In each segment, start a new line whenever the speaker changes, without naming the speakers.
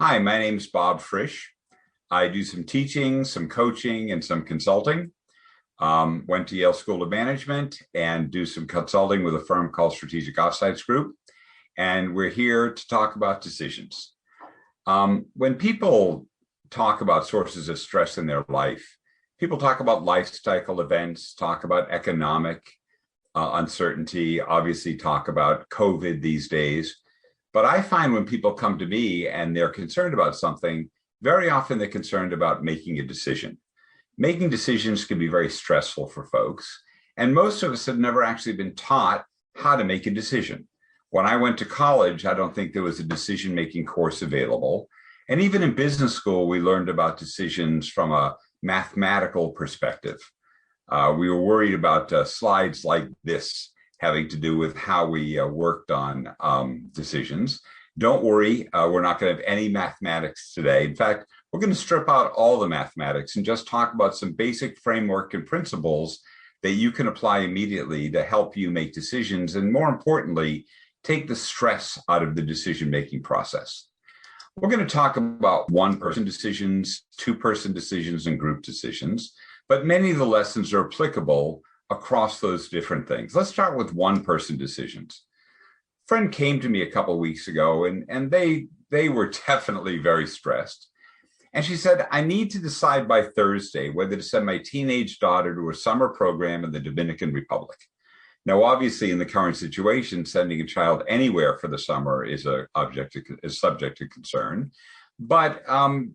Hi, my name is Bob Frisch. I do some teaching, some coaching, and some consulting. Went to Yale School of Management and do some consulting with a firm called Strategic Offsites Group. And we're here to talk about decisions. When people talk about sources of stress in their life, people talk about life cycle events, talk about economic uncertainty, obviously talk about COVID these days. But I find when people come to me and they're concerned about something, very often they're concerned about making a decision. Making decisions can be very stressful for folks. And most of us have never actually been taught how to make a decision. When I went to college, I don't think there was a decision-making course available. And even in business school, we learned about decisions from a mathematical perspective. We were worried about slides like this having to do with how we worked on decisions. Don't worry, we're not going to have any mathematics today. In fact, we're going to strip out all the mathematics and just talk about some basic framework and principles that you can apply immediately to help you make decisions, and more importantly, take the stress out of the decision-making process. We're going to talk about one-person decisions, two-person decisions, and group decisions, but many of the lessons are applicable across those different things. Let's start with one-person decisions. A friend came to me a couple of weeks ago, and they were definitely very stressed. And she said, I need to decide by Thursday whether to send my teenage daughter to a summer program in the Dominican Republic. Now, obviously, in the current situation, sending a child anywhere for the summer is subject to concern. But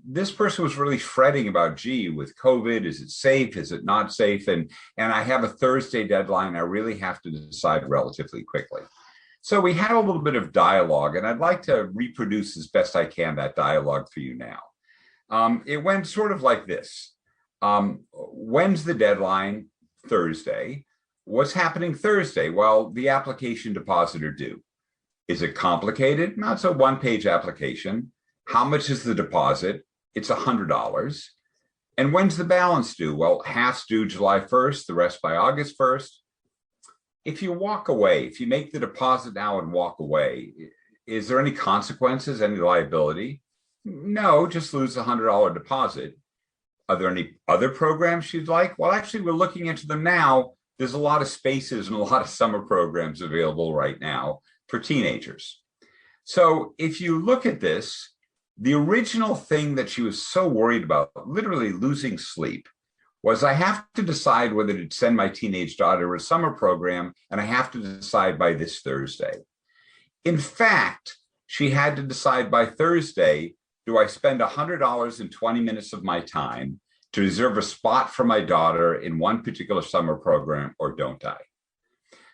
this person was really fretting about, gee, with COVID, is it safe? Is it not safe? And I have a Thursday deadline. I really have to decide relatively quickly. So we had a little bit of dialogue, and I'd like to reproduce as best I can that dialogue for you now. It went sort of like this. When's the deadline? Thursday. What's happening Thursday? Well, the application deposit are due. Is it complicated? No, it's a one-page application. How much is the deposit? It's $100. And when's the balance due? Well, half's due July 1st, the rest by August 1st. If you walk away, if you make the deposit now and walk away, is there any consequences, any liability? No, just lose the $100 deposit. Are there any other programs you'd like? Well, actually, we're looking into them now. There's a lot of spaces and a lot of summer programs available right now for teenagers. So if you look at this, the original thing that she was so worried about, literally losing sleep, was I have to decide whether to send my teenage daughter to a summer program, and I have to decide by this Thursday. In fact, she had to decide by Thursday, do I spend $100 and 20 minutes of my time to reserve a spot for my daughter in one particular summer program, or don't I?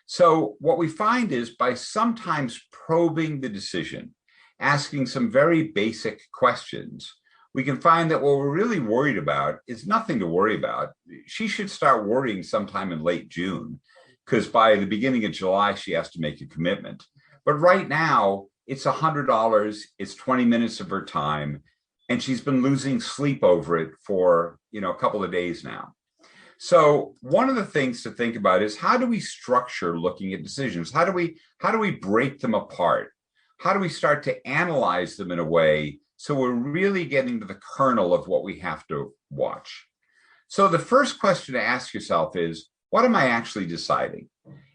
So what we find is by sometimes probing the decision, asking some very basic questions, we can find that what we're really worried about is nothing to worry about. She should start worrying sometime in late June, because by the beginning of July, she has to make a commitment. But right now, it's $100, it's 20 minutes of her time, and she's been losing sleep over it for a couple of days now. So one of the things to think about is, how do we structure looking at decisions? How do we break them apart? How do we start to analyze them in a way so we're really getting to the kernel of what we have to watch? So the first question to ask yourself is, what am I actually deciding?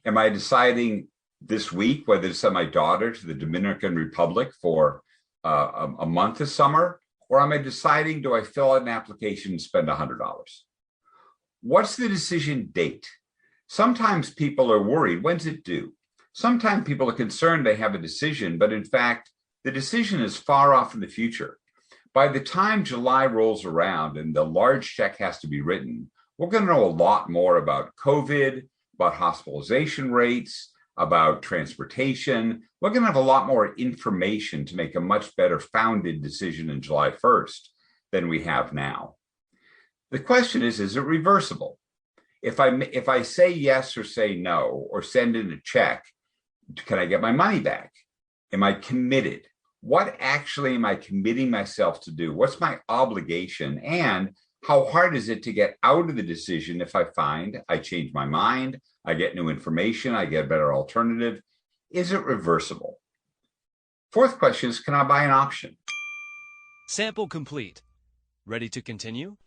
Am I deciding this week whether to send my daughter to the Dominican Republic for a month this summer? Or am I deciding, do I fill out an application and spend $100? What's the decision date? Sometimes people are worried, when's it due? Sometimes people are concerned they have a decision, but in fact, the decision is far off in the future. By the time July rolls around and the large check has to be written, we're going to know a lot more about COVID, about hospitalization rates, about transportation. We're going to have a lot more information to make a much better founded decision in July 1st than we have now. The question is it reversible? If I say yes or say no, or send in a check, can I get my money back? Am I committed? What actually am I committing myself to do? What's my obligation? And how hard is it to get out of the decision if I find I change my mind, I get new information, I get a better alternative? Is it reversible? Fourth question is, can I buy an option?
Sample complete. Ready to continue?